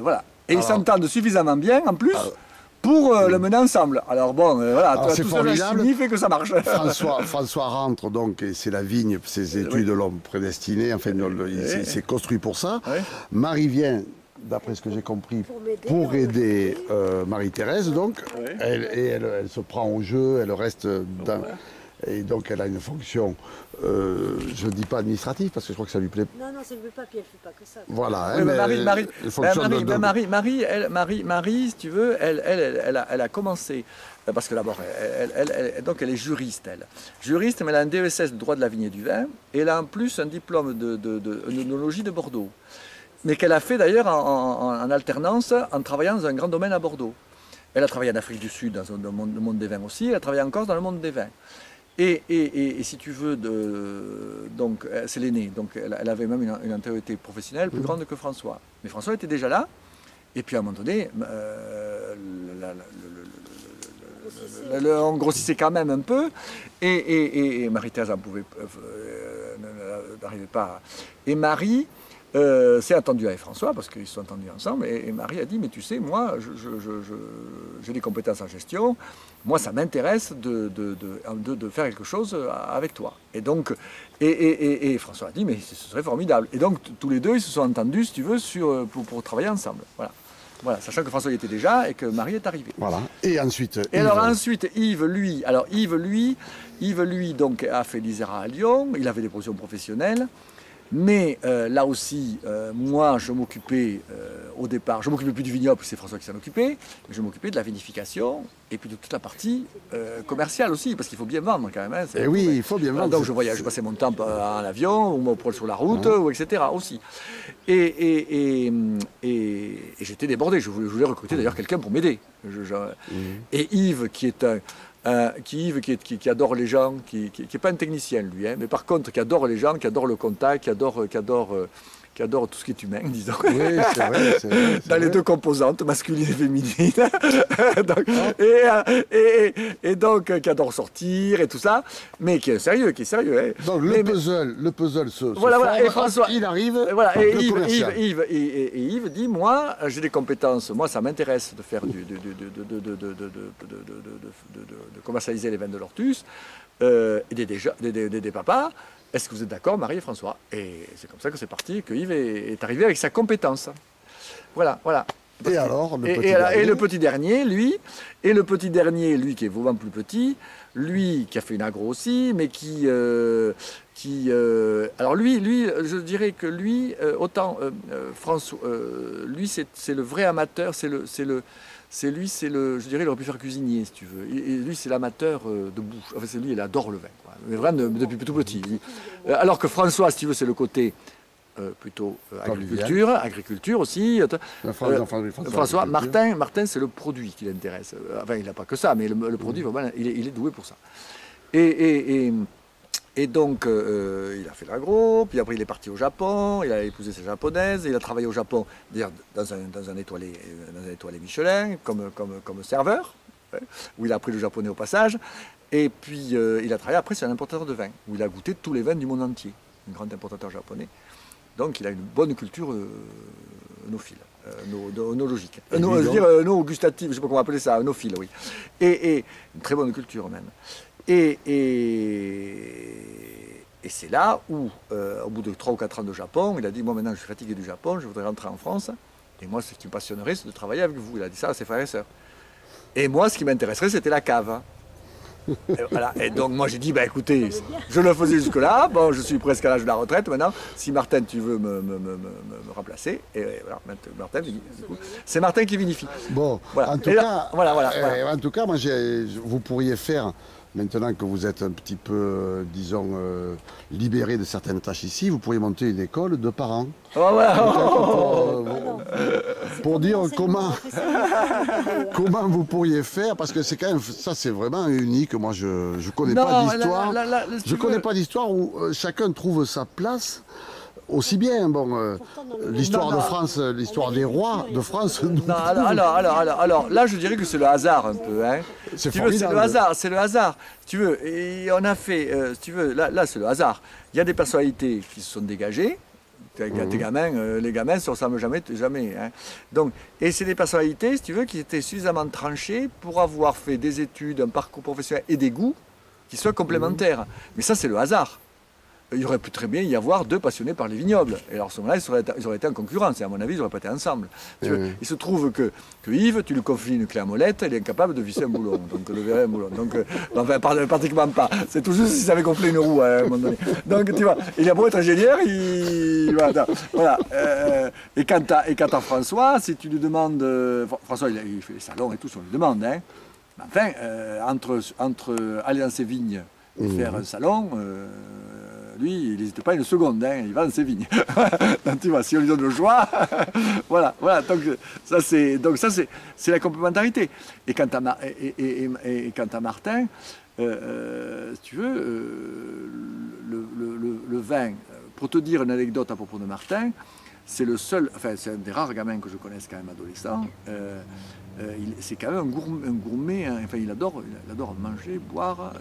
Voilà. Et ils s'entendent suffisamment bien, en plus, pour le mener ensemble. Alors bon, voilà, tout ça signifie que ça marche. François rentre, donc, et c'est la vigne, ses études l'ont prédestiné, enfin, il s'est construit pour ça. Oui. Marie vient, d'après ce que j'ai compris, pour aider Marie-Thérèse, donc, elle se prend au jeu, elle reste dans... Et donc elle a une fonction, je ne dis pas administrative, parce que je crois que ça lui plaît. Non, ça ne lui plaît pas, puis elle ne fait pas que ça. Voilà. Oui, Marie, si tu veux, elle a commencé, parce que d'abord, donc elle est juriste, elle. Juriste, mais elle a un DESS de droit de la vigne et du vin, et elle a en plus un diplôme d'œnologie de Bordeaux. Mais qu'elle a fait d'ailleurs en alternance, en travaillant dans un grand domaine à Bordeaux. Elle a travaillé en Afrique du Sud, dans le monde des vins aussi, elle a travaillé en Corse dans le monde des vins. Et si tu veux, donc c'est l'aînée, donc elle avait même une antériorité professionnelle plus grande que François. Mais François était déjà là, et puis à un moment donné, on grossissait quand même un peu, et Marie-Thérèse n'arrivait pas. Et Marie s'est attendue avec François, parce qu'ils se sont attendus ensemble, et Marie a dit, mais tu sais, moi, j'ai des compétences en gestion, moi, ça m'intéresse de faire quelque chose avec toi. Et donc, et François a dit, mais ce serait formidable. Et donc, tous les deux, ils se sont entendus, si tu veux, pour travailler ensemble. Voilà, sachant que François y était déjà et que Marie est arrivée. Voilà. Et ensuite, Yves. Et alors ensuite, Yves, lui, donc, a fait l'ISERA à Lyon, il avait des positions professionnelles. Mais là aussi, moi, je m'occupais au départ, je m'occupais plus du vignoble, c'est François qui s'en occupait, mais je m'occupais de la vinification et puis de toute la partie commerciale aussi, parce qu'il faut bien vendre quand même. Hein, et oui, il faut bien vendre. Donc je passais mon temps en avion, ou sur la route, ou etc. aussi. Et j'étais débordé, je voulais recruter d'ailleurs quelqu'un pour m'aider. Et Yves, qui est qui adore les gens, qui n'est pas un technicien lui, hein, mais par contre qui adore les gens, qui adore le contact, qui adore tout ce qui est humain, disons. Oui, c'est vrai. Dans les deux composantes, masculine et féminine. Et donc, qui adore sortir et tout ça, mais qui est sérieux. Hein. Donc le puzzle se voilà, et François, il arrive. Voilà, et Yves dit, moi, j'ai des compétences, moi, ça m'intéresse de faire de commercialiser les vins de l'Ortus, et des papas. Est-ce que vous êtes d'accord, Marie et François? Et c'est comme ça que c'est parti, que Yves est arrivé avec sa compétence. Voilà. Et alors, le petit dernier, lui, qui est vraiment plus petit, lui, qui a fait une agro aussi, mais alors lui, je dirais que lui, autant François, lui, c'est le vrai amateur, je dirais, il aurait pu faire cuisinier, si tu veux. Et lui, c'est l'amateur de bouche. Enfin, lui, il adore le vin, quoi. Mais vraiment, depuis tout petit. Alors que François, si tu veux, c'est le côté plutôt agriculture aussi. François, Martin, c'est le produit qui l'intéresse. Enfin, il n'a pas que ça, mais le produit, vraiment, il est doué pour ça. Et donc, il a fait l'agro, puis après il est parti au Japon, il a épousé sa japonaise, il a travaillé au Japon, d'ailleurs dans un étoilé Michelin, comme serveur, où il a appris le japonais au passage, et puis il a travaillé après sur un importateur de vin, où il a goûté tous les vins du monde entier, un grand importateur japonais. Donc il a une bonne culture œnophile, œnologique, gustative, je ne sais pas comment appeler ça, œnophile, oui, et une très bonne culture même. Et c'est là où, au bout de 3 ou 4 ans de Japon, il a dit, moi maintenant je suis fatigué du Japon, je voudrais rentrer en France, et moi ce qui me passionnerait c'est de travailler avec vous. Il a dit ça à ses frères et sœurs. Et moi ce qui m'intéresserait c'était la cave. Et, voilà. Et donc moi j'ai dit, écoutez, je le faisais jusque-là, bon je suis presque à l'âge de la retraite maintenant, si Martin tu veux me remplacer, et voilà, Martin, c'est Martin qui vinifie. Bon, voilà. En tout cas, moi vous pourriez faire... Maintenant que vous êtes un petit peu, disons, libéré de certaines tâches ici, vous pourriez monter une école de parents. Pour dire comment vous pourriez faire, parce que c'est quand même, ça c'est vraiment unique. Moi je connais pas d'histoire. Je connais pas d'histoire où chacun trouve sa place. Aussi bien, l'histoire de France, l'histoire des rois de France. Alors, là, je dirais que c'est le hasard un peu. Hein. C'est le hasard. Tu veux, et on a fait, si tu veux, là, c'est le hasard. Il y a des personnalités qui se sont dégagées, Tes gamins, les gamins ne se ressemblent jamais. Hein. Donc, et c'est des personnalités, si tu veux, qui étaient suffisamment tranchées pour avoir fait des études, un parcours professionnel et des goûts qui soient complémentaires. Mais ça, c'est le hasard. Il aurait pu très bien y avoir 2 passionnés par les vignobles. Et alors, à ce moment-là, ils auraient été en concurrence. Et à mon avis, ils n'auraient pas été ensemble. Il se trouve que Yves, tu lui confies une clé à molette, il est incapable de visser un boulon. Donc, de verrer un boulon. Donc, enfin, pratiquement pas. C'est tout juste s'il savait gonfler une roue à un moment donné. Donc, tu vois, il a beau être ingénieur, voilà. Et quant à François, si tu lui demandes... François, il fait les salons et tout, on lui demande. Hein. Mais enfin, entre aller dans ses vignes et faire un salon... lui, il n'hésite pas une seconde, hein, il va dans ses vignes. Donc, tu vois, si on lui donne le choix, voilà. Donc ça c'est la complémentarité. Et quant à Martin, si tu veux, le vin, pour te dire une anecdote à propos de Martin, c'est le seul, enfin c'est un des rares gamins que je connaisse quand même adolescent. C'est quand même un gourmet, hein, enfin il adore manger, boire.